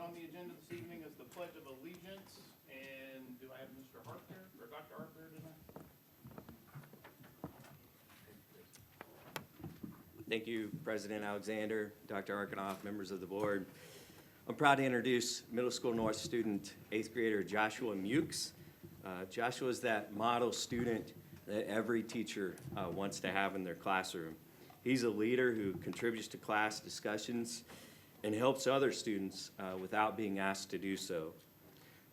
on the agenda this evening is the Pledge of Allegiance. And do I have Mr. Hart there, or Dr. Hart there tonight? Thank you, President Alexander, Dr. Arkanoff, members of the board. I'm proud to introduce Middle School North student, 8th grader Joshua Mukes. Joshua is that model student that every teacher wants to have in their classroom. He's a leader who contributes to class discussions and helps other students without being asked to do so.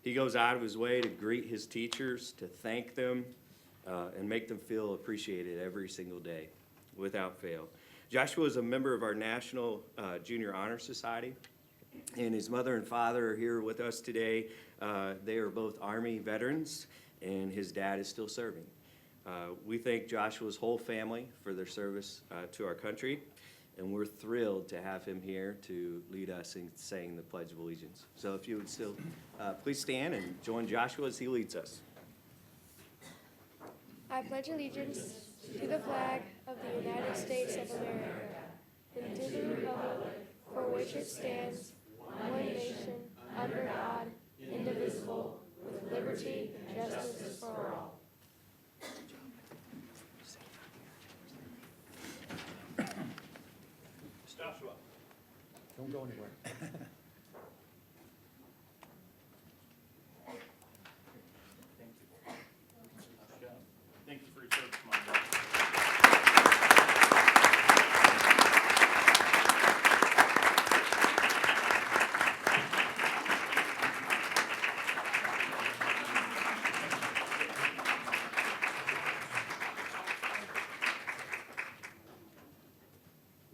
He goes out of his way to greet his teachers, to thank them, and make them feel appreciated every single day, without fail. Joshua is a member of our National Junior Honor Society, and his mother and father are here with us today. They are both Army veterans, and his dad is still serving. We thank Joshua's whole family for their service to our country, and we're thrilled to have him here to lead us in saying the Pledge of Allegiance. So if you would still please stand and join Joshua as he leads us. I pledge allegiance to the flag of the United States of America and to the republic for which it stands, one nation, under God, indivisible, with liberty and justice for all. Joshua. Don't go anywhere. Thank you for your service, my brother.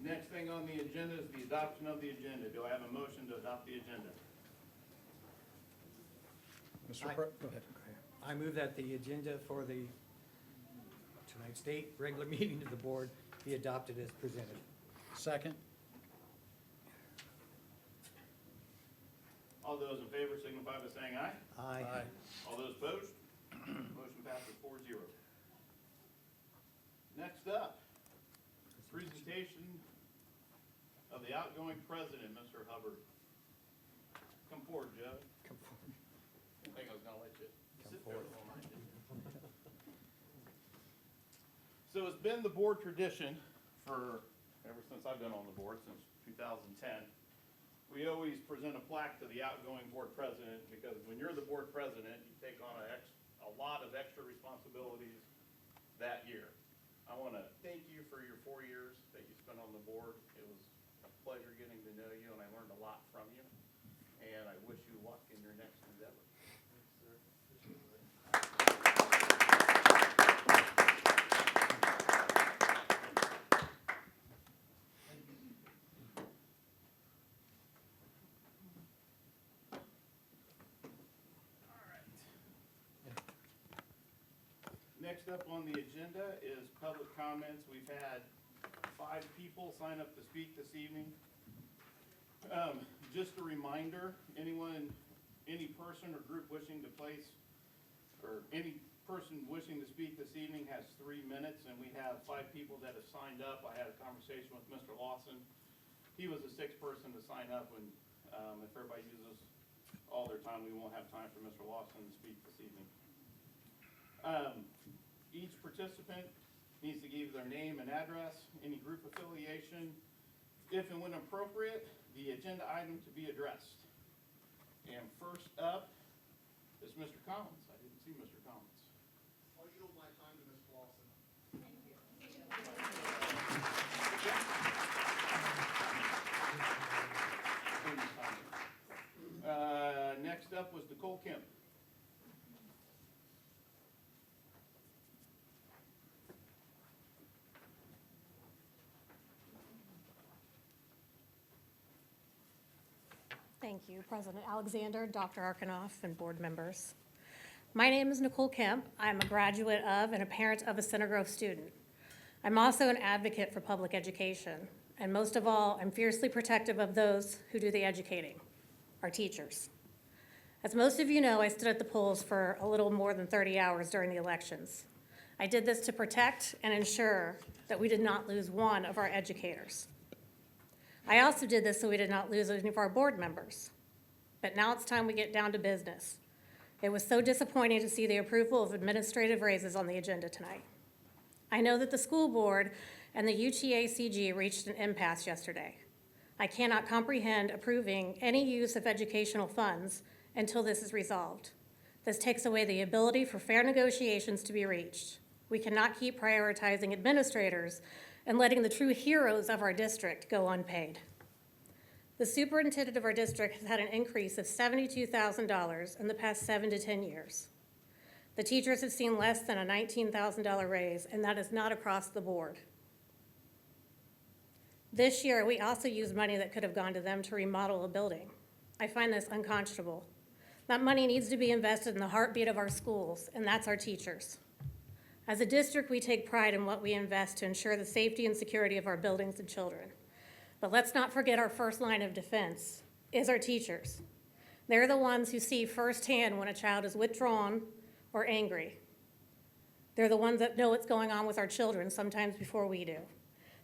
Next thing on the agenda is the adoption of the agenda. Do I have a motion to adopt the agenda? Go ahead. I move that the agenda for the tonight's date, regular meeting of the board, be adopted as presented. Second. All those in favor signify by saying aye. Aye. All those opposed? Motion passes 4-0. Next up, presentation of the outgoing president, Mr. Hubbard. Come forward, Joe. Come forward. I think I was gonna let you Come sit there forward. a moment. So it's been the board tradition for, ever since I've been on the board, since 2010, we always present a plaque to the outgoing board president, because when you're the board president, you take on a lot of extra responsibilities that year. I want to thank you for your 4 years that you spent on the board. It was a pleasure getting to know you, and I learned a lot from you. And I wish you luck in your next endeavor. Next up on the agenda is public comments. We've had 5 people sign up to speak this evening. Just a reminder, any person or group wishing to place, or any person wishing to speak this evening has 3 minutes, and we have 5 people that have signed up. I had a conversation with Mr. Lawson. He was the 6th person to sign up, and if everybody uses all their time, we won't have time for Mr. Lawson to speak this evening. Each participant needs to give their name and address, any group affiliation, if and when appropriate, the agenda item to be addressed. And first up is Mr. Collins. I didn't see Mr. Collins. I'll yield my time to Ms. Lawson. Next up was Nicole Kemp. Thank you, President Alexander, Dr. Arkanoff, and board members. My name is Nicole Kemp. I'm a graduate of and a parent of a Center Grove student. I'm also an advocate for public education, and most of all, I'm fiercely protective of those who do the educating, our teachers. As most of you know, I stood at the polls for a little more than 30 hours during the elections. I did this to protect and ensure that we did not lose one of our educators. I also did this so we did not lose any of our board members. but now it's time we get down to business. It was so disappointing to see the approval of administrative raises on the agenda tonight. I know that the school board and the UTACG reached an impasse yesterday. I cannot comprehend approving any use of educational funds until this is resolved. This takes away the ability for fair negotiations to be reached. We cannot keep prioritizing administrators and letting the true heroes of our district go unpaid. The superintendent of our district has had an increase of $72,000 in the past 7 to 10 years. The teachers have seen less than a $19,000 raise, and that is not across the board. This year, we also used money that could have gone to them to remodel a building. I find this unconscionable. That money needs to be invested in the heartbeat of our schools, and that's our teachers. As a district, we take pride in what we invest to ensure the safety and security of our buildings and children. But let's not forget our first line of defense is our teachers. They're the ones who see firsthand when a child is withdrawn or angry. They're the ones that know what's going on with our children sometimes before we do.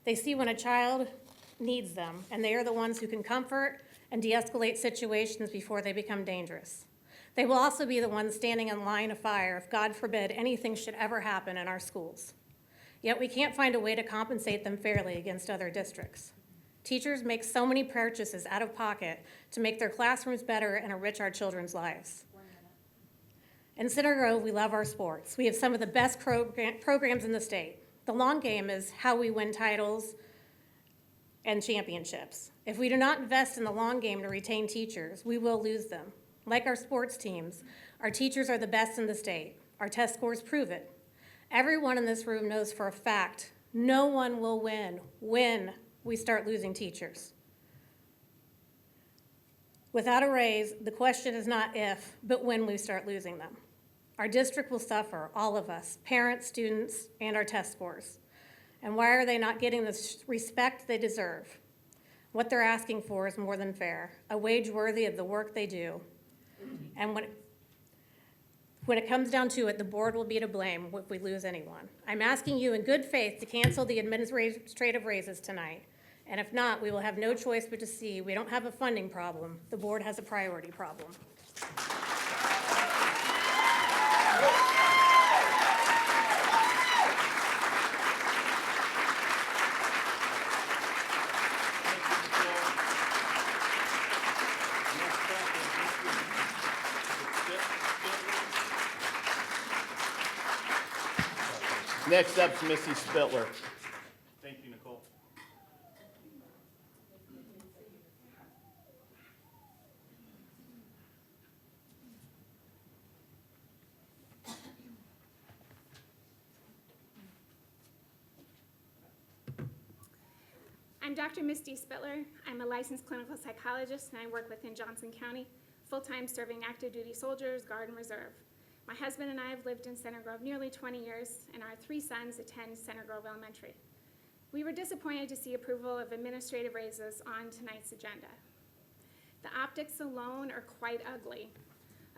They see when a child needs them, and they are the ones who can comfort and de-escalate situations before they become dangerous. They will also be the ones standing in line of fire if, God forbid, anything should ever happen in our schools. Yet we can't find a way to compensate them fairly against other districts. Teachers make so many purchases out of pocket to make their classrooms better and enrich our children's lives. In Center Grove, we love our sports. We have some of the best programs in the state. The long game is how we win titles and championships. If we do not invest in the long game to retain teachers, we will lose them. Like our sports teams, our teachers are the best in the state. Our test scores prove it. Everyone in this room knows for a fact no one will win when we start losing teachers. Without a raise, the question is not if, but when we start losing them. Our district will suffer, all of us, parents, students, and our test scores. And why are they not getting the respect they deserve? What they're asking for is more than fair, a wage worthy of the work they do. And when it comes down to it, the board will be to blame if we lose anyone. I'm asking you in good faith to cancel the administrative raises tonight. And if not, we will have no choice but to see we don't have a funding problem. The board has a priority problem. Next up's Missy Spittler. Thank you, Nicole. I'm Dr. Misty Spittler. I'm a licensed clinical psychologist, and I work within Johnson County, full-time serving active duty soldiers, Guard and Reserve. My husband and I have lived in Center Grove nearly 20 years, and our 3 sons attend Center Grove Elementary. We were disappointed to see approval of administrative raises on tonight's agenda. The optics alone are quite ugly.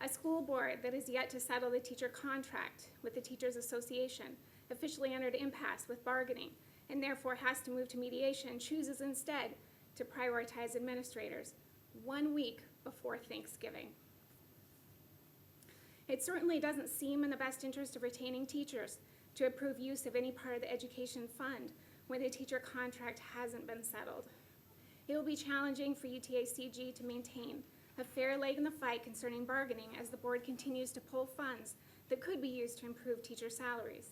A school board that is yet to settle the teacher contract with the Teachers Association, officially entered impasse with bargaining, and therefore has to move to mediation, chooses instead to prioritize administrators 1 week before Thanksgiving. It certainly doesn't seem in the best interest of retaining teachers to approve use of any part of the education fund when the teacher contract hasn't been settled. It will be challenging for UTACG to maintain a fair leg in the fight concerning bargaining as the board continues to pull funds that could be used to improve teacher salaries.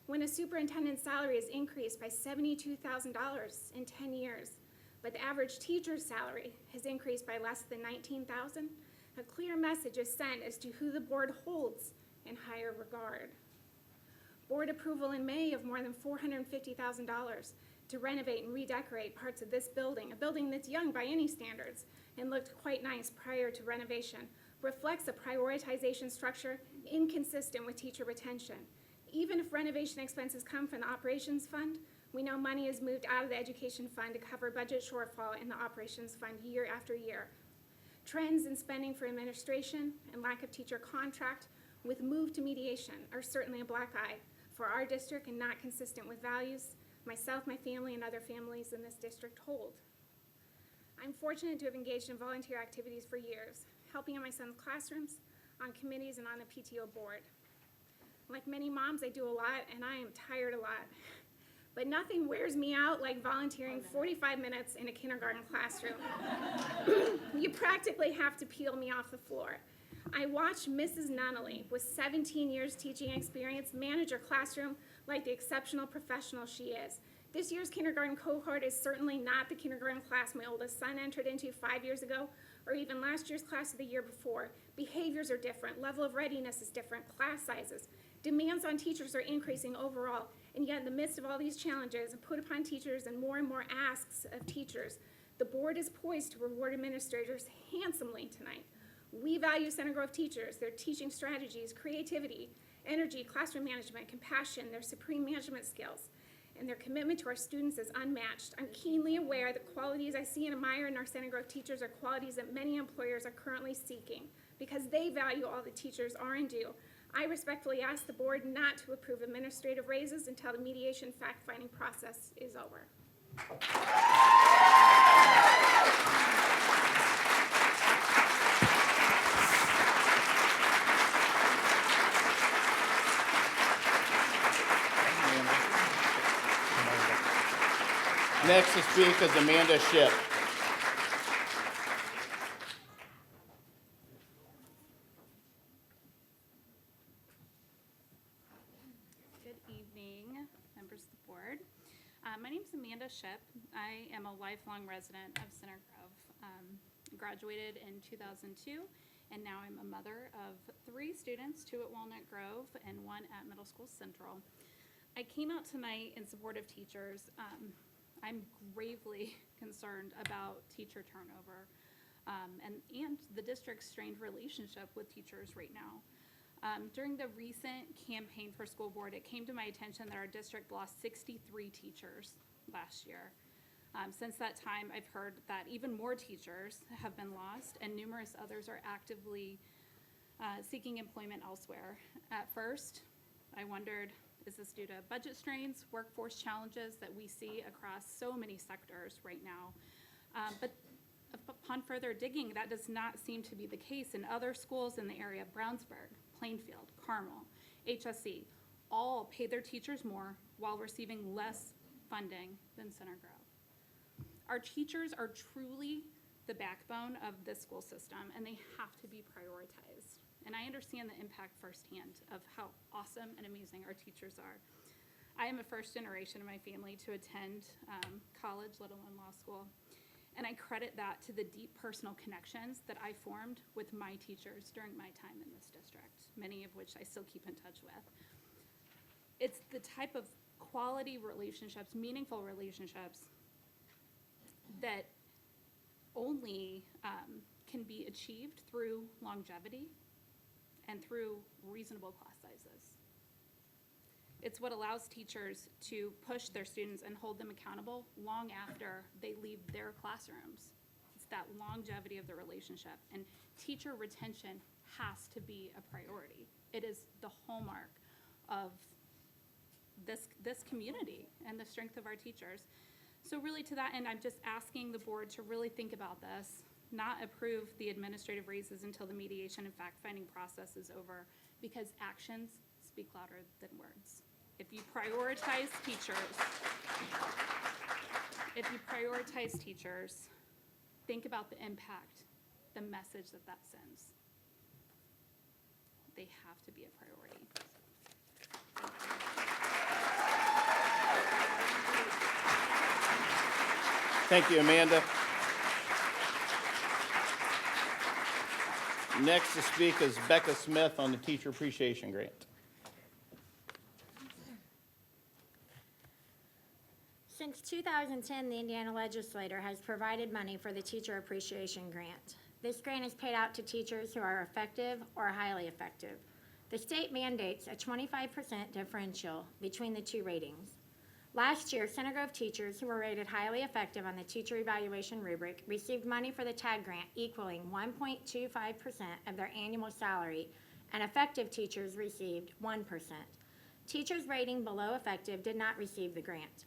When a superintendent's salary is increased by $72,000 in 10 years, but the average teacher's salary has increased by less than $19,000, a clear message is sent as to who the board holds in higher regard. Board approval in May of more than $450,000 to renovate and redecorate parts of this building, a building that's young by any standards and looked quite nice prior to renovation, reflects a prioritization structure inconsistent with teacher retention. Even if renovation expenses come from the operations fund, we know money is moved out of the education fund to cover budget shortfall in the operations fund year after year. Trends in spending for administration and lack of teacher contract with move to mediation are certainly a black eye for our district and not consistent with values myself, my family, and other families in this district hold. I'm fortunate to have engaged in volunteer activities for years, helping in my son's classrooms, on committees, and on the PTO board. Like many moms, I do a lot, and I am tired a lot. But nothing wears me out like volunteering 45 minutes in a kindergarten classroom. You practically have to peel me off the floor. I watched Mrs. Nunnally, with 17 years teaching experience, manage her classroom like the exceptional professional she is. This year's kindergarten cohort is certainly not the kindergarten class my oldest son entered into 5 years ago, or even last year's class of the year before. Behaviors are different, level of readiness is different, class sizes. Demands on teachers are increasing overall, and yet in the midst of all these challenges put upon teachers and more asks of teachers, the board is poised to reward administrators handsomely tonight. We value Center Grove teachers, their teaching strategies, creativity, energy, classroom management, compassion, their supreme management skills, and their commitment to our students is unmatched. I'm keenly aware that qualities I see and admire in our Center Grove teachers are qualities that many employers are currently seeking because they value all the teachers are and do. I respectfully ask the board not to approve administrative raises until the mediation fact-finding process is over. Next to speak is Amanda Shipp. Good evening, members of the board. My name is Amanda Shipp. I am a lifelong resident of Center Grove. Graduated in 2002, and now I'm a mother of 3 students, 2 at Walnut Grove and 1 at Middle School Central. I came out tonight in support of teachers. I'm gravely concerned about teacher turnover and the district's strained relationship with teachers right now. During the recent campaign for school board, it came to my attention that our district lost 63 teachers last year. Since that time, I've heard that even more teachers have been lost and numerous others are actively seeking employment elsewhere. At first, I wondered, is this due to budget strains, workforce challenges that we see across so many sectors right now? But upon further digging, that does not seem to be the case in other schools in the area. Brownsburg, Plainfield, Carmel, HSC, all pay their teachers more while receiving less funding than Center Grove. Our teachers are truly the backbone of this school system, and they have to be prioritized. And I understand the impact firsthand of how awesome and amazing our teachers are. I am a first generation in my family to attend college, let alone law school. And I credit that to the deep personal connections that I formed with my teachers during my time in this district, many of which I still keep in touch with. It's the type of quality relationships, meaningful relationships, that only can be achieved through longevity and through reasonable class sizes. It's what allows teachers to push their students and hold them accountable long after they leave their classrooms. It's that longevity of the relationship, and teacher retention has to be a priority. It is the hallmark of this community and the strength of our teachers. So really to that end, I'm just asking the board to really think about this, not approve the administrative raises until the mediation and fact-finding process is over, because actions speak louder than words. If you prioritize teachers, think about the impact, the message that sends. They have to be a priority. Thank you, Amanda. Next to speak is Becca Smith on the Teacher Appreciation Grant. Since 2010, the Indiana legislature has provided money for the Teacher Appreciation Grant. This grant is paid out to teachers who are effective or highly effective. The state mandates a 25% differential between the 2 ratings. Last year, Center Grove teachers who were rated highly effective on the teacher evaluation rubric received money for the TAG grant equaling 1.25% of their annual salary, and effective teachers received 1%. Teachers rating below effective did not receive the grant.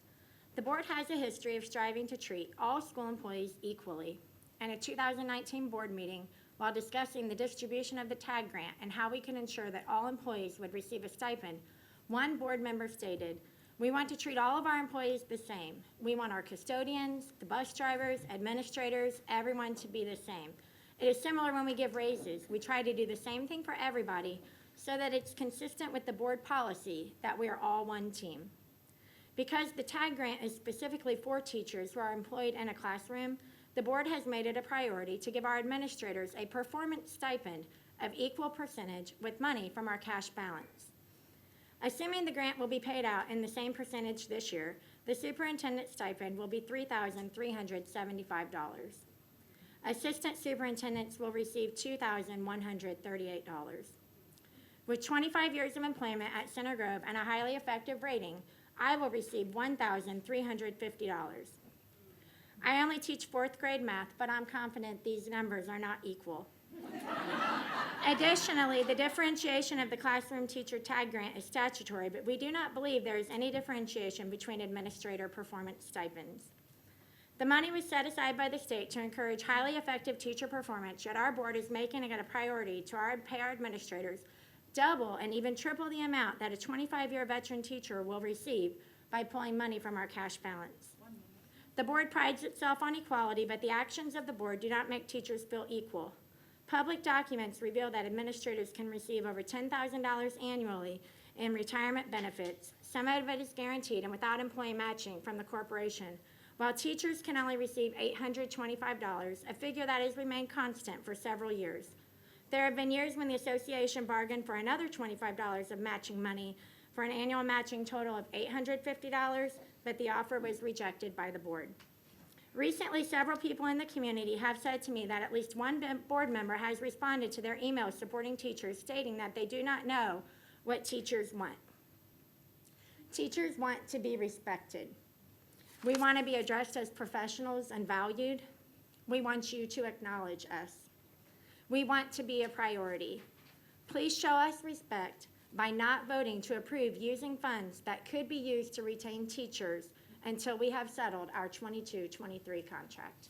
The board has a history of striving to treat all school employees equally. In a 2019 board meeting, while discussing the distribution of the TAG grant and how we can ensure that all employees would receive a stipend, one board member stated, "We want to treat all of our employees the same. We want our custodians, the bus drivers, administrators, everyone to be the same. It is similar when we give raises. We try to do the same thing for everybody so that it's consistent with the board policy that we are all one team." Because the TAG grant is specifically for teachers who are employed in a classroom, the board has made it a priority to give our administrators a performance stipend of equal percentage with money from our cash balance. Assuming the grant will be paid out in the same percentage this year, the superintendent stipend will be $3,375. Assistant superintendents will receive $2,138. With 25 years of employment at Center Grove and a highly effective rating, I will receive $1,350. I only teach 4th grade math, but I'm confident these numbers are not equal. Additionally, the differentiation of the classroom teacher TAG grant is statutory, but we do not believe there is any differentiation between administrator performance stipends. The money was set aside by the state to encourage highly effective teacher performance, yet our board is making it a priority to pay our administrators double and even triple the amount that a 25-year veteran teacher will receive by pulling money from our cash balance. The board prides itself on equality, but the actions of the board do not make teachers feel equal. Public documents reveal that administrators can receive over $10,000 annually in retirement benefits. Some of it is guaranteed and without employee matching from the corporation, while teachers can only receive $825, a figure that has remained constant for several years. There have been years when the association bargained for another $25 of matching money for an annual matching total of $850, but the offer was rejected by the board. Recently, several people in the community have said to me that at least one board member has responded to their emails supporting teachers, stating that they do not know what teachers want. Teachers want to be respected. We want to be addressed as professionals and valued. We want you to acknowledge us. We want to be a priority. Please show us respect by not voting to approve using funds that could be used to retain teachers until we have settled our 22-23 contract.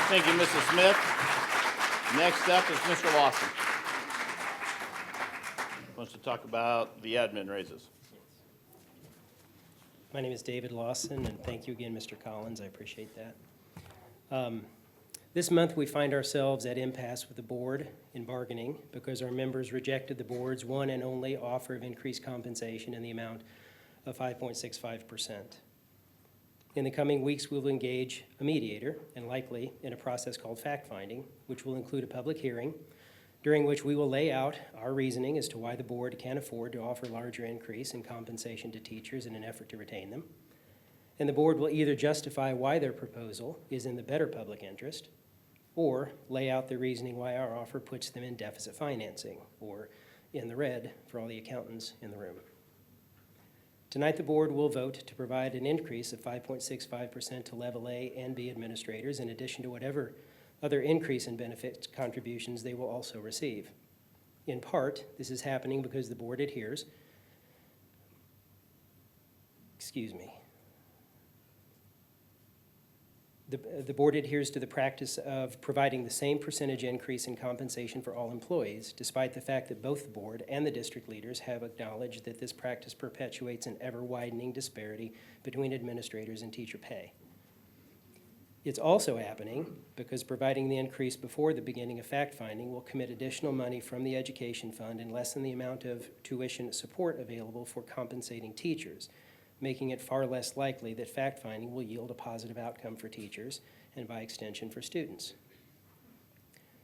Thank you, Mrs. Smith. Next up is Mr. Lawson. Wants to talk about the admin raises. My name is David Lawson, and thank you again, Mr. Collins. I appreciate that. This month, we find ourselves at impasse with the board in bargaining because our members rejected the board's one and only offer of increased compensation in the amount of 5.65%. In the coming weeks, we will engage a mediator and likely in a process called fact-finding, which will include a public hearing during which we will lay out our reasoning as to why the board can't afford to offer larger increase in compensation to teachers in an effort to retain them. And the board will either justify why their proposal is in the better public interest or lay out the reasoning why our offer puts them in deficit financing or in the red for all the accountants in the room. Tonight, the board will vote to provide an increase of 5.65% to level A and B administrators in addition to whatever other increase in benefit contributions they will also receive. In part, this is happening because the board adheres, the board adheres to the practice of providing the same percentage increase in compensation for all employees, despite the fact that both the board and the district leaders have acknowledged that this practice perpetuates an ever-widening disparity between administrators and teacher pay. It's also happening because providing the increase before the beginning of fact-finding will commit additional money from the education fund and lessen the amount of tuition support available for compensating teachers, making it far less likely that fact-finding will yield a positive outcome for teachers and by extension for students.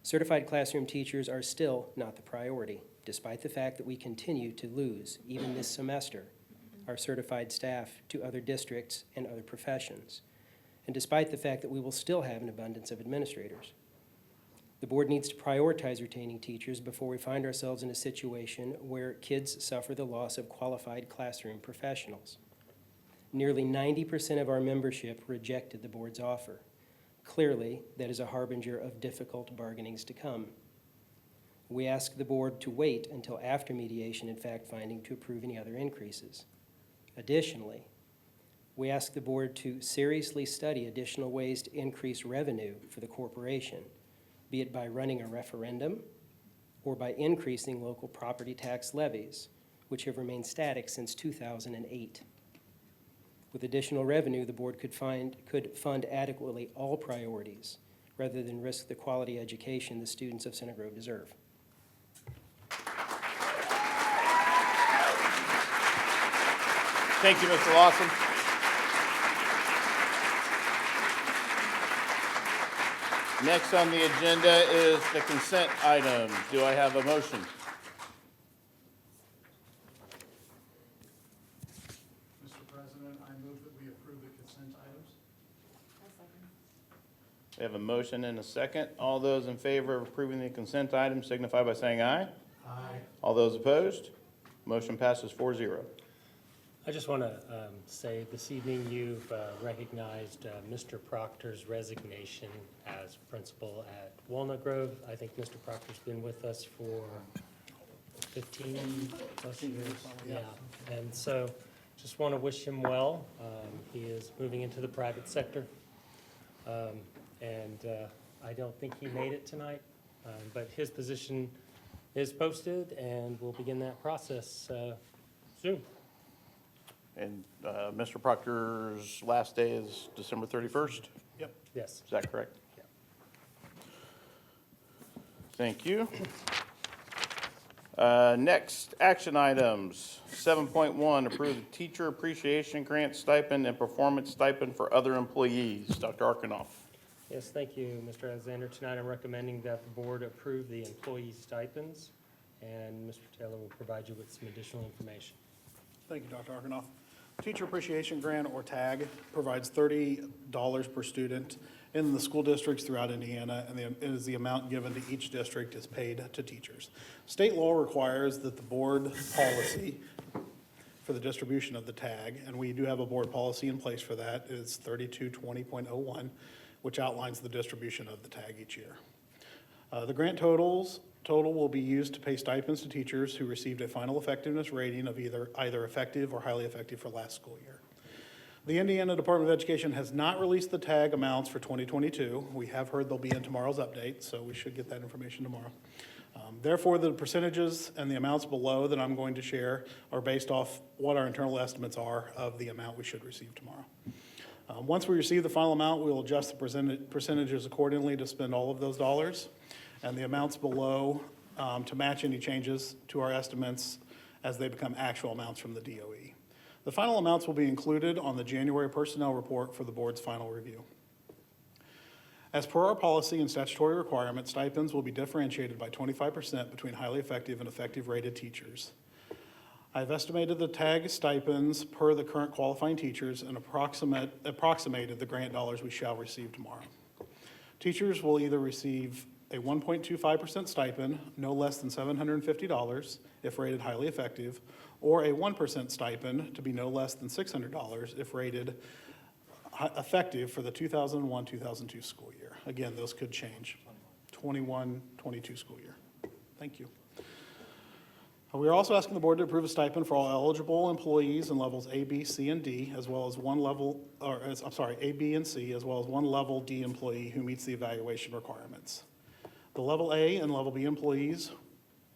Certified classroom teachers are still not the priority, despite the fact that we continue to lose, even this semester, our certified staff to other districts and other professions, and despite the fact that we will still have an abundance of administrators. The board needs to prioritize retaining teachers before we find ourselves in a situation where kids suffer the loss of qualified classroom professionals. Nearly 90% of our membership rejected the board's offer. Clearly, that is a harbinger of difficult bargainings to come. We ask the board to wait until after mediation and fact-finding to approve any other increases. Additionally, we ask the board to seriously study additional ways to increase revenue for the corporation, be it by running a referendum or by increasing local property tax levies, which have remained static since 2008. With additional revenue, the board could fund adequately all priorities rather than risk the quality education the students of Center Grove deserve. Thank you, Mr. Lawson. Next on the agenda is the consent item. Do I have a motion? Mr. President, I move that we approve the consent items. We have a motion and a second. All those in favor of approving the consent item signify by saying aye. Aye. All those opposed? Motion passes 4-0. I just want to say this evening you've recognized Mr. Proctor's resignation as principal at Walnut Grove. I think Mr. Proctor's been with us for 15 plus years. Yeah, and so just want to wish him well. He is moving into the private sector. And I don't think he made it tonight, but his position is posted and we'll begin that process soon. And Mr. Proctor's last day is December 31st? Yep. Yes. Is that correct? Yeah. Thank you. Next, action items. 7.1, approve the teacher appreciation grant stipend and performance stipend for other employees. Dr. Arkanoff. Yes, thank you, Mr. Alexander. Tonight I'm recommending that the board approve the employee stipends, and Mr. Taylor will provide you with some additional information. Thank you, Dr. Arkanoff. Teacher Appreciation Grant, or TAG, provides $30 per student in the school districts throughout Indiana, and it is the amount given to each district is paid to teachers. State law requires that the board policy for the distribution of the TAG, and we do have a board policy in place for that, is 3220.01, which outlines the distribution of the TAG each year. The grant total will be used to pay stipends to teachers who received a final effectiveness rating of either effective or highly effective for last school year. The Indiana Department of Education has not released the TAG amounts for 2022. We have heard they'll be in tomorrow's update, so we should get that information tomorrow. Therefore, the percentages and the amounts below that I'm going to share are based off what our internal estimates are of the amount we should receive tomorrow. Once we receive the final amount, we will adjust the percentages accordingly to spend all of those dollars, and the amounts below to match any changes to our estimates as they become actual amounts from the DOE. The final amounts will be included on the January personnel report for the board's final review. As per our policy and statutory requirement, stipends will be differentiated by 25% between highly effective and effective rated teachers. I've estimated the TAG stipends per the current qualifying teachers and approximated the grant dollars we shall receive tomorrow. Teachers will either receive a 1.25% stipend, no less than $750 if rated highly effective, or a 1% stipend to be no less than $600 if rated effective for the 2001-2002 school year. Again, those could change. 21-22 school year. Thank you. We are also asking the board to approve a stipend for all eligible employees in levels A, B, C, and D, as well as A, B, and C, as well as one level D employee who meets the evaluation requirements. The level A and level B employees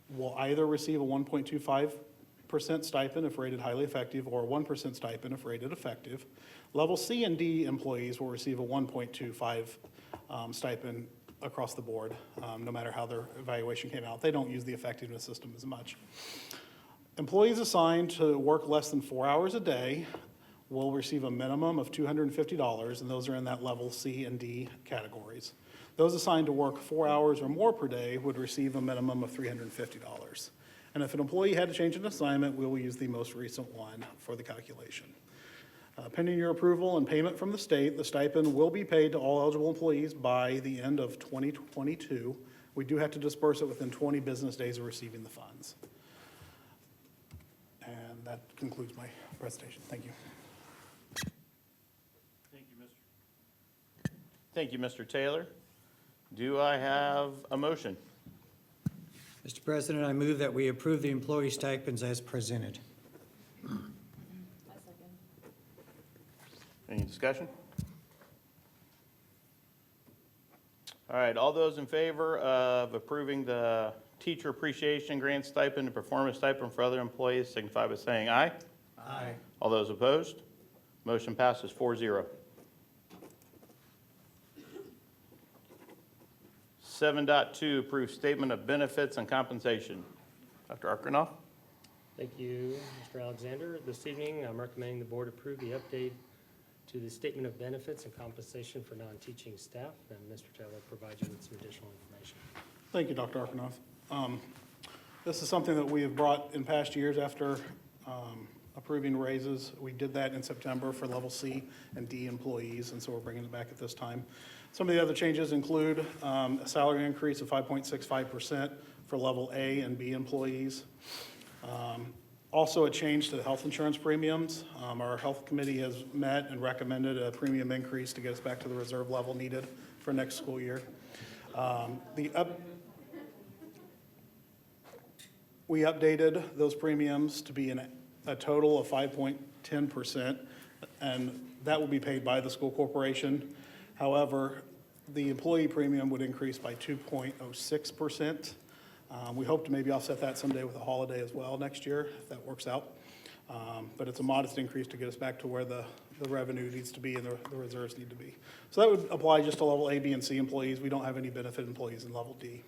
will either receive a 1.25% stipend if rated highly effective, or a 1% stipend if rated effective. Level C and D employees will receive a 1.25 stipend across the board, no matter how their evaluation came out. They don't use the effectiveness system as much. Employees assigned to work less than 4 hours a day will receive a minimum of $250, and those are in that level C and D categories. Those assigned to work 4 hours or more per day would receive a minimum of $350. And if an employee had to change an assignment, we will use the most recent one for the calculation. Pending your approval and payment from the state, the stipend will be paid to all eligible employees by the end of 2022. We do have to disperse it within 20 business days of receiving the funds. And that concludes my presentation. Thank you. Thank you, Mr. Taylor. Do I have a motion? Mr. President, I move that we approve the employee stipends as presented. Any discussion? All right, all those in favor of approving the teacher appreciation grant stipend and performance stipend for other employees signify by saying aye. Aye. All those opposed? Motion passes 4-0. 7.2, approve statement of benefits and compensation. Dr. Arkanoff? Thank you, Mr. Alexander. This evening, I'm recommending the board approve the update to the statement of benefits and compensation for non-teaching staff, and Mr. Taylor provides you with some additional information. Thank you, Dr. Arkanoff. This is something that we have brought in past years after approving raises. We did that in September for level C and D employees, and so we're bringing it back at this time. Some of the other changes include a salary increase of 5.65% for level A and B employees. Also, a change to the health insurance premiums. Our health committee has met and recommended a premium increase to get us back to the reserve level needed for next school year. We updated those premiums to be a total of 5.10%, and that will be paid by the school corporation. However, the employee premium would increase by 2.06%. We hope to maybe offset that someday with a holiday as well next year, if that works out. But it's a modest increase to get us back to where the revenue needs to be and the reserves need to be. So that would apply just to level A, B, and C employees. We don't have any benefit employees in level D.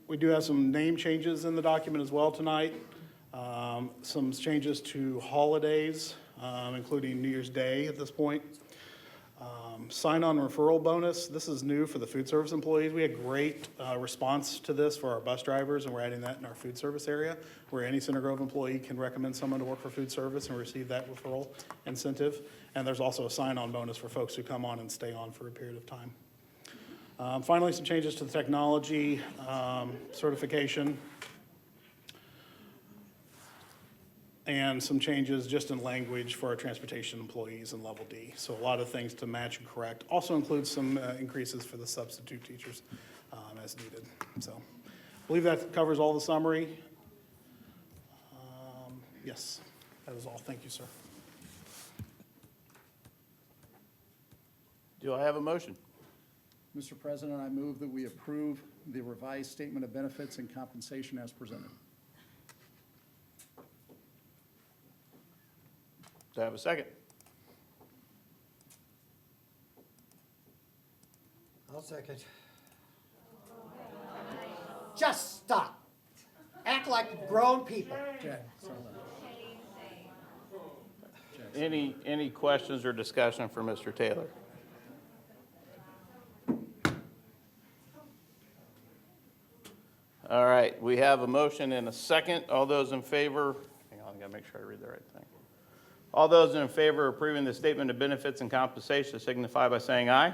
We do have some name changes in the document as well tonight. Some changes to holidays, including New Year's Day at this point. Sign-on referral bonus, this is new for the food service employees. We had great response to this for our bus drivers, and we're adding that in our food service area, where any Center Grove employee can recommend someone to work for food service and receive that referral incentive. And there's also a sign-on bonus for folks who come on and stay on for a period of time. Finally, some changes to the technology certification. And some changes just in language for our transportation employees in level D. So a lot of things to match and correct. Also includes some increases for the substitute teachers as needed. So I believe that covers all the summary. Yes, that is all. Thank you, sir. Do I have a motion? Mr. President, I move that we approve the revised statement of benefits and compensation as presented. Do I have a second? I'll second. Just stop. Act like grown people. Any questions or discussion for Mr. Taylor? All right, we have a motion and a second. All those in favor, hang on, I gotta make sure I read the right thing. All those in favor of approving the statement of benefits and compensation signify by saying aye.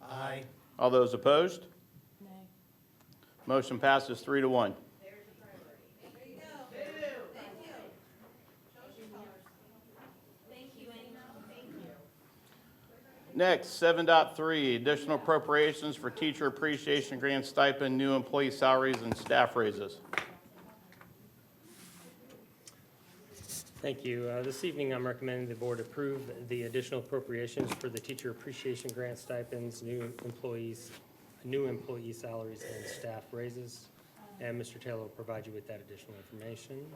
Aye. All those opposed? Nay. Motion passes 3-1. Next, 7.3, additional appropriations for teacher appreciation grant stipend, new employee salaries, and staff raises. Thank you. This evening, I'm recommending the board approve the additional appropriations for the teacher appreciation grant stipends, new employee salaries, and staff raises. And Mr. Taylor will provide you with that additional information.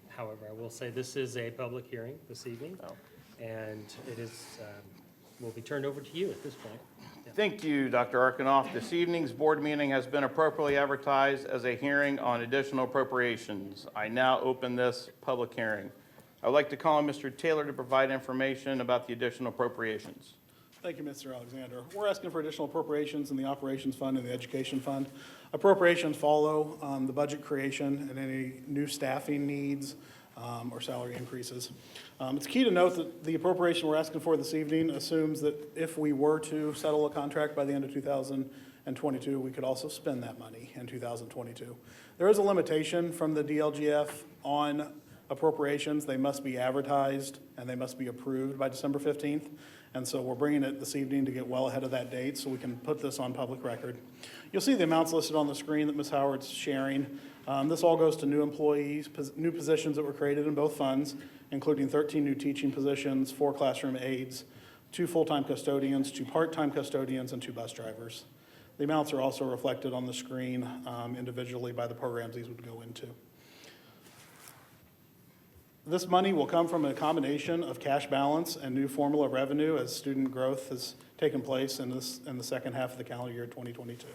However, I will say this is a public hearing this evening, and it is will be turned over to you at this point. Yeah. Thank you, Dr. Arkanoff. This evening's board meeting has been appropriately advertised as a hearing on additional appropriations. I now open this public hearing. I would like to call on Mr. Taylor to provide information about the additional appropriations. Thank you, Mr. Alexander. We're asking for additional appropriations in the operations fund and the education fund. Appropriations follow the budget creation and any new staffing needs or salary increases. It's key to note that the appropriation we're asking for this evening assumes that if we were to settle a contract by the end of 2022, we could also spend that money in 2022. There is a limitation from the DLGF on appropriations. They must be advertised and they must be approved by December 15th. And so we're bringing it this evening to get well ahead of that date so we can put this on public record. You'll see the amounts listed on the screen that Ms. Howard's sharing. This all goes to new employees, new positions that were created in both funds, including 13 new teaching positions, 4 classroom aides, 2 full-time custodians, 2 part-time custodians, and 2 bus drivers. The amounts are also reflected on the screen individually by the programs these would go into. This money will come from a combination of cash balance and new formula revenue as student growth has taken place in the second half of the calendar year 2022.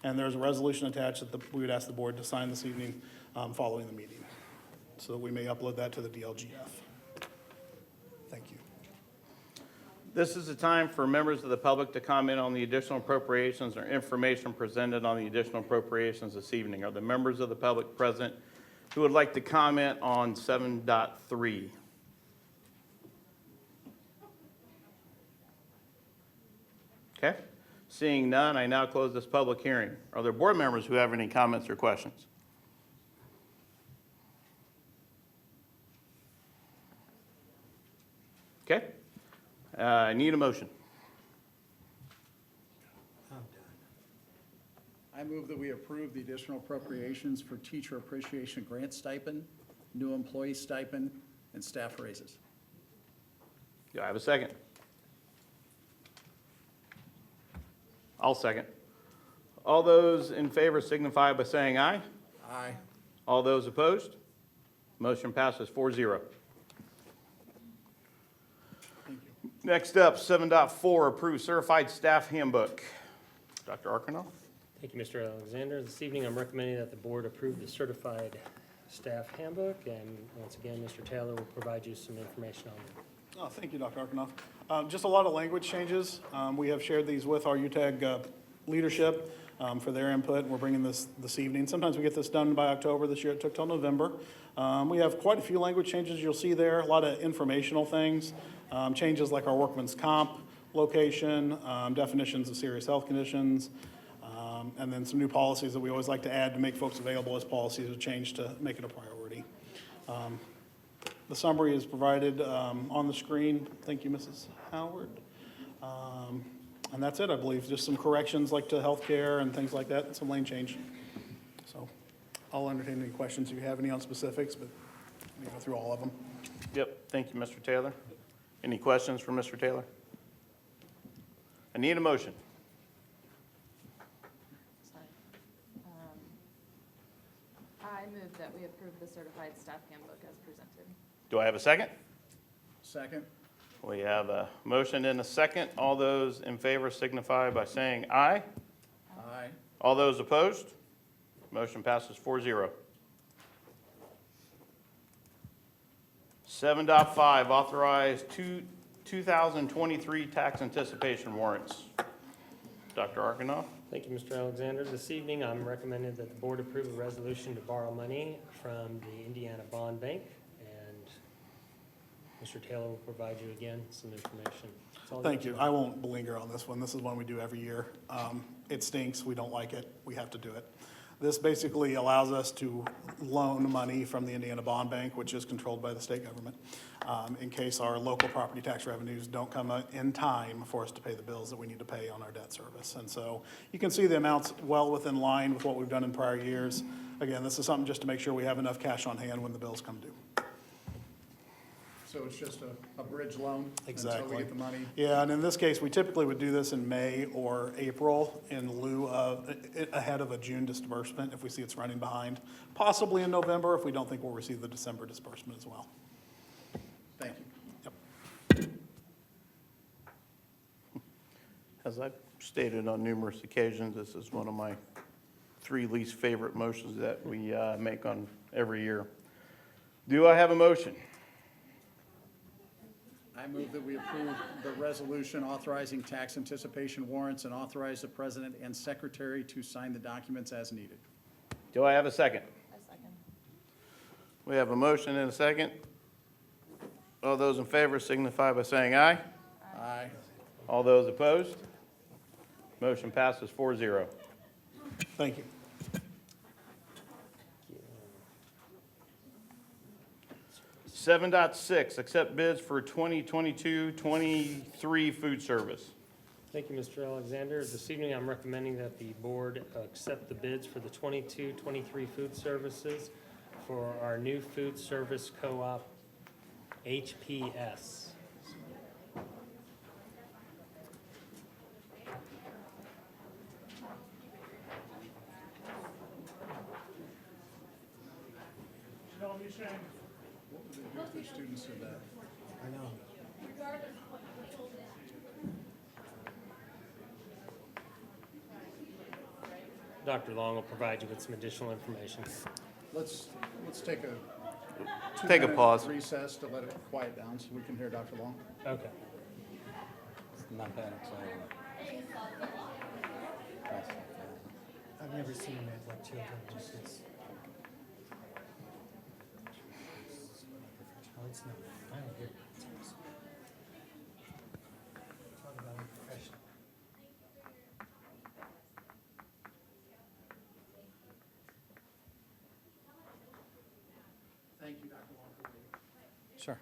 And there's a resolution attached that we would ask the board to sign this evening following the meeting, so that we may upload that to the DLGF. Thank you. This is the time for members of the public to comment on the additional appropriations or information presented on the additional appropriations this evening. Are the members of the public present who would like to comment on 7.3? Okay. Seeing none, I now close this public hearing. Are there board members who have any comments or questions? Okay. I need a motion. I move that we approve the additional appropriations for teacher appreciation grant stipend, new employee stipend, and staff raises. Do I have a second? I'll second. All those in favor signify by saying aye. Aye. All those opposed? Motion passes 4-0. Next up, 7.4, approve certified staff handbook. Dr. Arkanoff? Thank you, Mr. Alexander. This evening, I'm recommending that the board approve the certified staff handbook, and once again, Mr. Taylor will provide you some information on it. Oh, thank you, Dr. Arkanoff. Just a lot of language changes. We have shared these with our UTAG leadership for their input, and we're bringing this evening. Sometimes we get this done by October. This year it took till November. We have quite a few language changes you'll see there, a lot of informational things, changes like our workman's comp location, definitions of serious health conditions, and then some new policies that we always like to add to make folks available as policies are changed to make it a priority. The summary is provided on the screen. Thank you, Mrs. Howard. And that's it, I believe. Just some corrections like to healthcare and things like that, and some lane change. So I'll entertain any questions if you have any on specifics, but we go through all of them. Yep, thank you, Mr. Taylor. Any questions for Mr. Taylor? I need a motion. I move that we approve the certified staff handbook as presented. Do I have a second? Second. We have a motion and a second. All those in favor signify by saying aye. Aye. All those opposed? Motion passes 4-0. 7.5, authorize 2023 tax anticipation warrants. Dr. Arkanoff? Thank you, Mr. Alexander. This evening, I'm recommending that the board approve a resolution to borrow money from the Indiana Bond Bank, and Mr. Taylor will provide you again some information. That's all Thank you. I won't linger on this one. This is one we do every year. It stinks. We don't like it. We have to do it. This basically allows us to loan money from the Indiana Bond Bank, which is controlled by the state government, in case our local property tax revenues don't come in time for us to pay the bills that we need to pay on our debt service. And so you can see the amounts well within line with what we've done in prior years. Again, this is something just to make sure we have enough cash on hand when the bills come due. So it's just a bridge loan until Exactly. we get the money? Yeah, and in this case, we typically would do this in May or April in lieu of, ahead of a June disbursement if we see it's running behind. Possibly in November if we don't think we'll receive the December disbursement as well. Thank you. Yep. As I've stated on numerous occasions, this is one of my 3 least favorite motions that we make on every year. Do I have a motion? I move that we approve the resolution authorizing tax anticipation warrants and authorize the president and secretary to sign the documents as needed. Do I have a second? A second. We have a motion and a second. All those in favor signify by saying aye. Aye. All those opposed? Motion passes 4-0. Thank you. 7.6, accept bids for 2022-23 food service. Thank you, Mr. Alexander. This evening, I'm recommending that the board accept the bids for the 22-23 food services for our new food service co-op, HPS. What would they do if their students did that? I know. Dr. Long will provide you with some additional information. Let's take a Take a 2-minute pause. recess to let it quiet down so we can hear Dr. Long. Okay. Not that exciting. I've never seen that like children just this. Oh, it's not. I don't get it. Talk about unprofessional. Thank you, Dr. Long. Sure.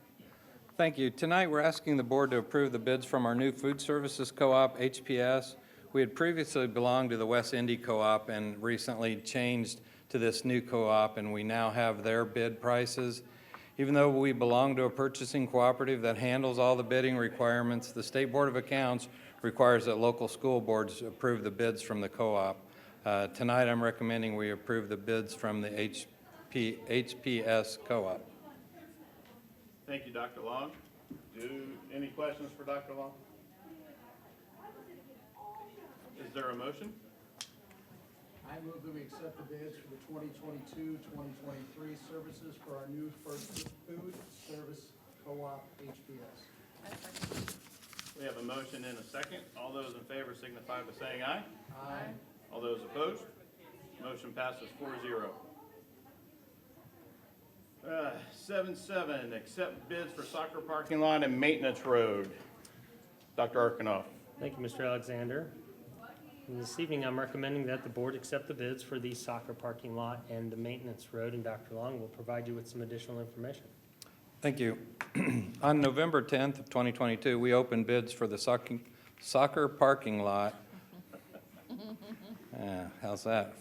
Thank you. Tonight, we're asking the board to approve the bids from our new food services co-op, HPS. We had previously belonged to the West Indy Co-op and recently changed to this new co-op, and we now have their bid prices. Even though we belong to a purchasing cooperative that handles all the bidding requirements, the State Board of Accounts requires that local school boards approve the bids from the co-op. Tonight, I'm recommending we approve the bids from the HPS co-op. Thank you, Dr. Long. Any questions for Dr. Long? Is there a motion? I move that we accept the bids for the 2022-2023 services for our new first food service co-op, HPS. We have a motion and a second. All those in favor signify by saying aye. Aye. All those opposed? Motion passes 4-0. 7.7, accept bids for soccer parking lot and maintenance road. Dr. Arkanoff. Thank you, Mr. Alexander. And this evening, I'm recommending that the board accept the bids for the soccer parking lot and the maintenance road, and Dr. Long will provide you with some additional information. Thank you. On November 10th of 2022, we opened bids for the soccer parking lot. How's that?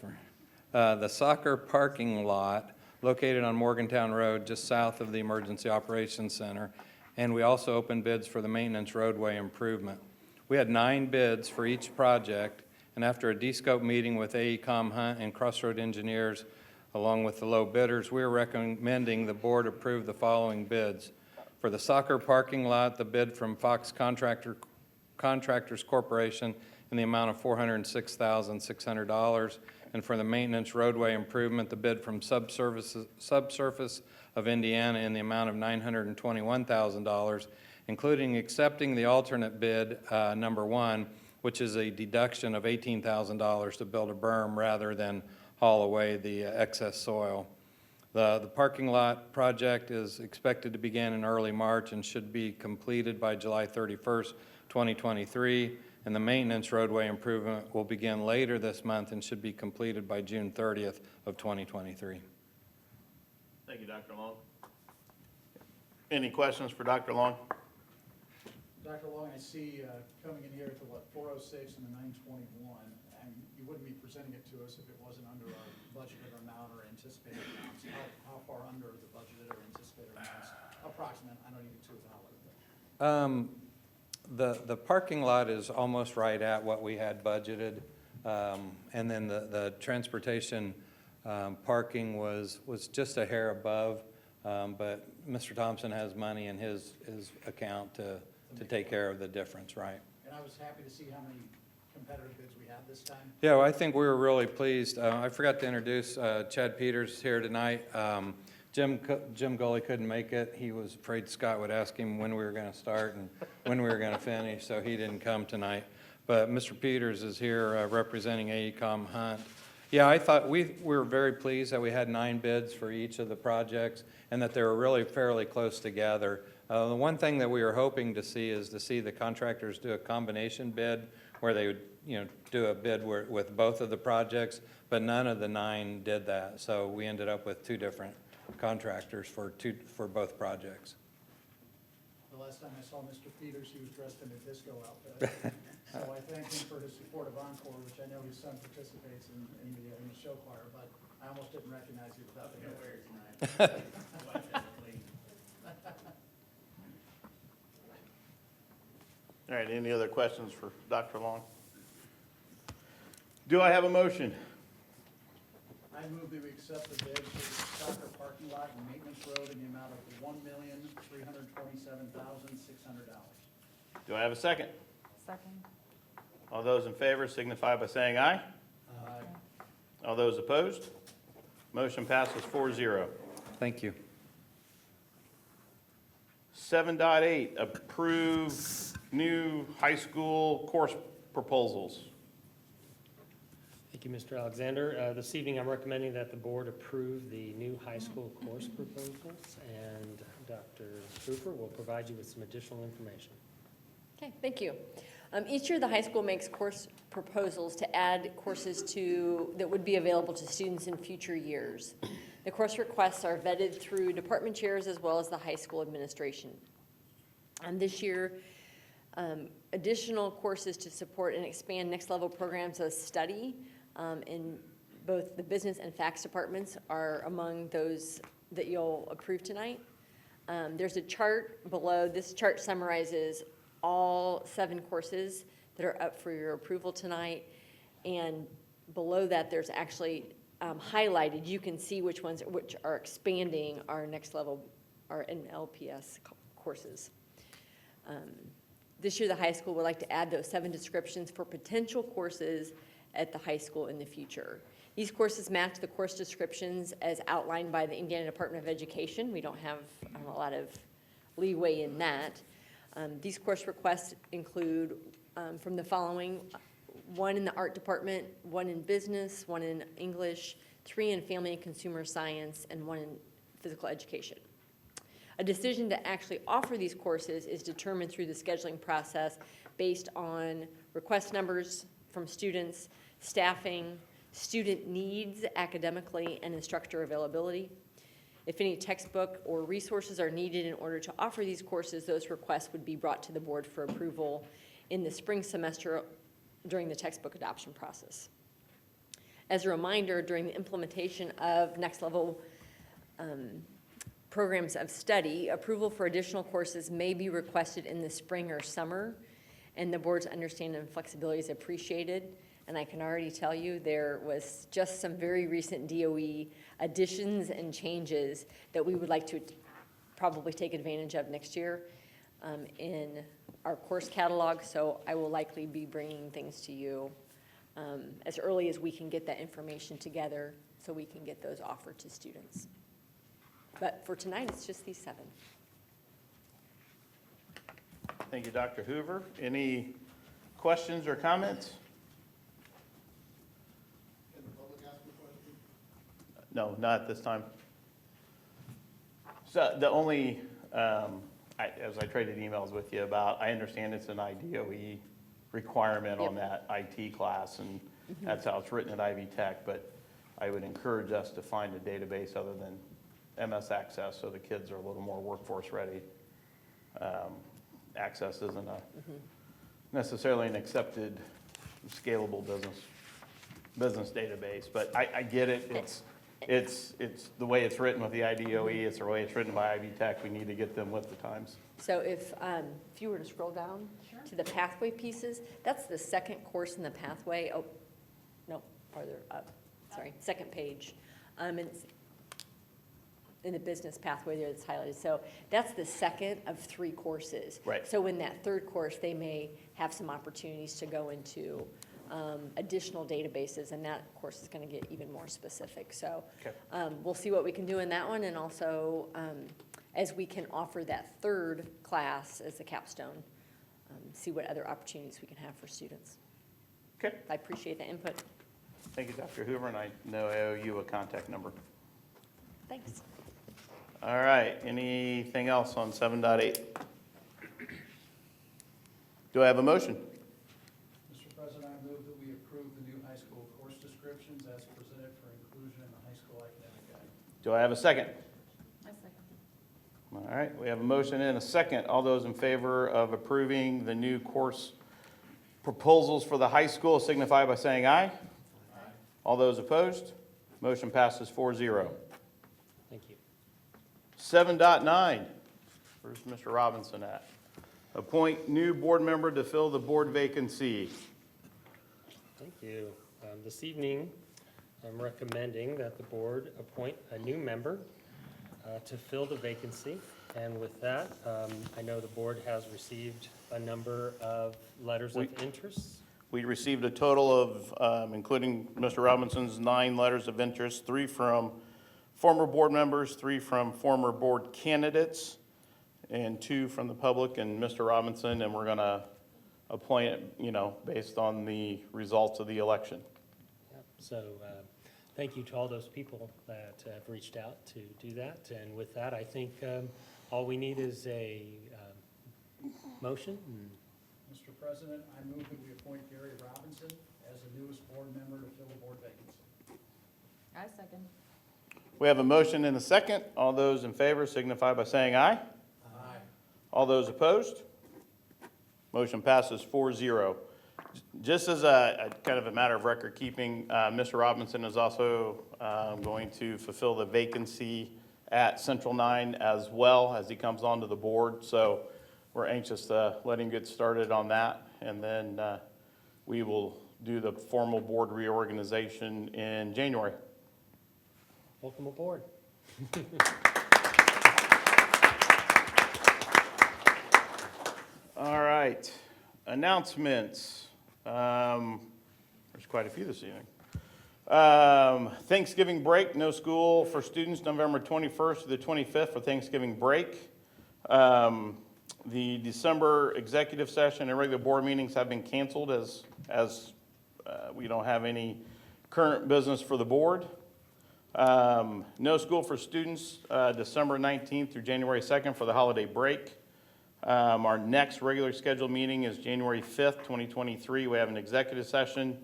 The soccer parking lot located on Morgantown Road, just south of the Emergency Operations Center. And we also opened bids for the maintenance roadway improvement. We had 9 bids for each project, and after a D-scope meeting with AECom Hunt and Crossroad Engineers, along with the low bidders, we are recommending the board approve the following bids. For the soccer parking lot, the bid from Fox Contractors Corporation in the amount of $406,600. And for the maintenance roadway improvement, the bid from Subsurface of Indiana in the amount of $921,000, including accepting the alternate bid, number 1, which is a deduction of $18,000 to build a berm rather than haul away the excess soil. The parking lot project is expected to begin in early March and should be completed by July 31st, 2023. And the maintenance roadway improvement will begin later this month and should be completed by June 30th of 2023. Thank you, Dr. Long. Any questions for Dr. Long? Dr. Long, I see coming in here to 406 and the 921, and you wouldn't be presenting it to us if it wasn't under our budgeted amount or anticipated amounts. How far under the budgeted or anticipated amounts? Approximate, I don't need it to a dollar. The parking lot is almost right at what we had budgeted. And then the transportation parking was just a hair above. But Mr. Thompson has money in his account to take care of the difference, right? And I was happy to see how many competitive bids we had this time. Yeah, well, I think we were really pleased. I forgot to introduce Chad Peters here tonight. Jim Gully couldn't make it. He was afraid Scott would ask him when we were going to start and when we were going to finish, so he didn't come tonight. But Mr. Peters is here representing AECom Hunt. Yeah, I thought we were very pleased that we had 9 bids for each of the projects and that they were really fairly close together. The one thing that we were hoping to see is to see the contractors do a combination bid where they would, do a bid with both of the projects, but none of the 9 did that. So we ended up with 2 different contractors for both projects. The last time I saw Mr. Peters, he was dressed in a disco outfit. So I thank him for his support of Encore, which I know his son participates in the show choir, but I almost didn't recognize you without the hair tonight. All right, any other questions for Dr. Long? Do I have a motion? I move that we accept the bid for the soccer parking lot and maintenance road in the amount of $1,327,600. Do I have a second? Second. All those in favor signify by saying aye. Aye. All those opposed? Motion passes 4-0. Thank you. 7.8, approve new high school course proposals. Thank you, Mr. Alexander. This evening, I'm recommending that the board approve the new high school course proposals, and Dr. Hooper will provide you with some additional information. Okay, thank you. Each year, the high school makes course proposals to add courses that would be available to students in future years. The course requests are vetted through department chairs as well as the high school administration. And this year, additional courses to support and expand next level programs of study in both the business and facts departments are among those that you'll approve tonight. There's a chart below. This chart summarizes all 7 courses that are up for your approval tonight. And below that, there's actually highlighted, you can see which are expanding our next level, our NLPS courses. This year, the high school would like to add those 7 descriptions for potential courses at the high school in the future. These courses match the course descriptions as outlined by the Indiana Department of Education. We don't have a lot of leeway in that. These course requests include from the following: 1 in the art department, 1 in business, 1 in English, 3 in family and consumer science, and 1 in physical education. A decision to actually offer these courses is determined through the scheduling process based on request numbers from students, staffing, student needs academically, and instructor availability. If any textbook or resources are needed in order to offer these courses, those requests would be brought to the board for approval in the spring semester during the textbook adoption process. As a reminder, during the implementation of next level programs of study, approval for additional courses may be requested in the spring or summer, and the board's understanding and flexibility is appreciated. And I can already tell you there was just some very recent DOE additions and changes that we would like to probably take advantage of next year in our course catalog. So I will likely be bringing things to you as early as we can get that information together so we can get those offered to students. But for tonight, it's just these 7. Thank you, Dr. Hoover. Any questions or comments? No, not at this time. So the only, as I traded emails with you about, I understand it's an IDOE requirement on that IT class, and that's how it's written at Ivy Tech, but I would encourage us to find a database other than MS Access so the kids are a little more workforce ready. Access isn't necessarily an accepted scalable business database, but I get it. It's the way it's written with the IDOE. It's the way it's written by Ivy Tech. We need to get them with the times. So if you were to scroll down to the pathway pieces, that's the second course in the pathway. Oh, no, farther up. Sorry, second page. It's in the business pathway there that's highlighted. So that's the second of 3 courses. Right. So in that third course, they may have some opportunities to go into additional databases, and that course is going to get even more specific. So we'll see what we can do in that one, and also as we can offer that third class as a capstone, see what other opportunities we can have for students. Okay. I appreciate the input. Thank you, Dr. Hoover, and I know I owe you a contact number. Thanks. All right, anything else on 7.8? Do I have a motion? Mr. President, I move that we approve the new high school course descriptions as presented for inclusion in the high school academic guide. Do I have a second? All right, we have a motion and a second. All those in favor of approving the new course proposals for the high school signify by saying aye. Aye. All those opposed? Motion passes 4-0. Thank you. 7.9, where's Mr. Robinson at? Appoint new board member to fill the board vacancy. Thank you. This evening, I'm recommending that the board appoint a new member to fill the vacancy. And with that, I know the board has received a number of letters of interest. We received a total of, including Mr. Robinson's, 9 letters of interest, 3 from former board members, 3 from former board candidates, and 2 from the public and Mr. Robinson, and we're going to appoint it, based on the results of the election. Yep. So thank you to all those people that have reached out to do that. And with that, I think all we need is a motion. Mr. President, I move that we appoint Gary Robinson as the newest board member to fill the board vacancy. I second. We have a motion and a second. All those in favor signify by saying aye. Aye. All those opposed? Motion passes 4-0. Just as a kind of a matter of record keeping, Mr. Robinson is also going to fulfill the vacancy at Central 9 as well as he comes onto the board. So we're anxious to let him get started on that. And then we will do the formal board reorganization in January. Welcome aboard. All right, announcements. There's quite a few this evening. Thanksgiving break, no school for students, November 21st to the 25th for Thanksgiving break. The December executive session and regular board meetings have been canceled as we don't have any current business for the board. No school for students, December 19th through January 2nd for the holiday break. Our next regular scheduled meeting is January 5th, 2023. We have an executive session,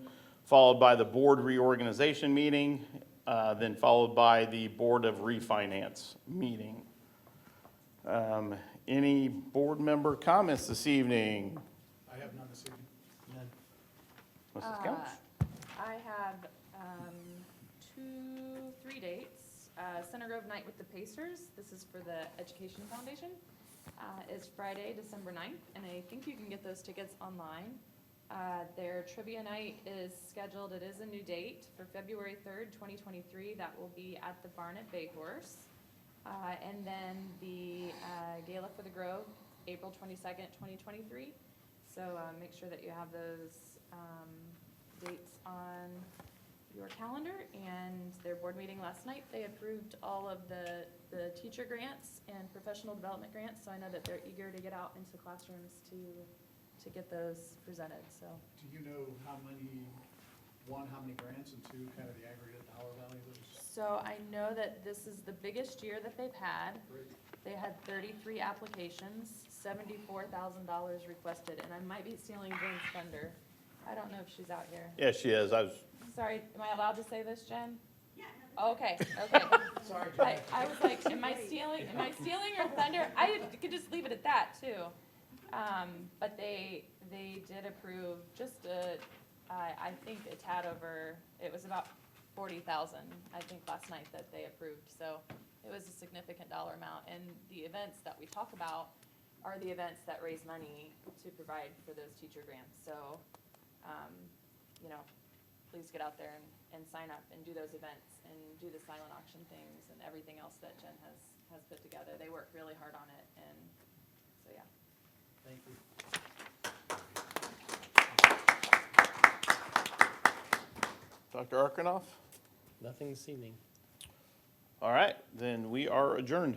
followed by the board reorganization meeting, then followed by the Board of Refinance meeting. Any board member comments this evening? I have none this evening. Mrs. Counts? I have 3 dates. Center Grove Night with the Pacers. This is for the Education Foundation. Is Friday, December 9th, and I think you can get those tickets online. Their trivia night is scheduled, it is a new date, for February 3rd, 2023. That will be at the Barnet Bay Horse. And then the Gala for the Grove, April 22nd, 2023. So make sure that you have those dates on your calendar. And their board meeting last night, they approved all of the teacher grants and professional development grants. So I know that they're eager to get out into classrooms to get those presented, so. Do you know how many grants, and 2, kind of the aggregate dollar value of those? So I know that this is the biggest year that they've had. They had 33 applications, $74,000 requested, and I might be stealing Jen's thunder. I don't know if she's out here. Yeah, she is. Sorry, am I allowed to say this, Jen? Yeah. Okay, okay. Sorry, Jen. I was like, am I stealing her thunder? I could just leave it at that, too. But they did approve just I think a tad over, it was about 40,000, I think, last night that they approved. So it was a significant dollar amount. And the events that we talk about are the events that raise money to provide for those teacher grants. So, please get out there and sign up and do those events and do the silent auction things and everything else that Jen has put together. They work really hard on it, and so, yeah. Thank you. Dr. Arkanoff? Nothing this evening. All right, then we are adjourned.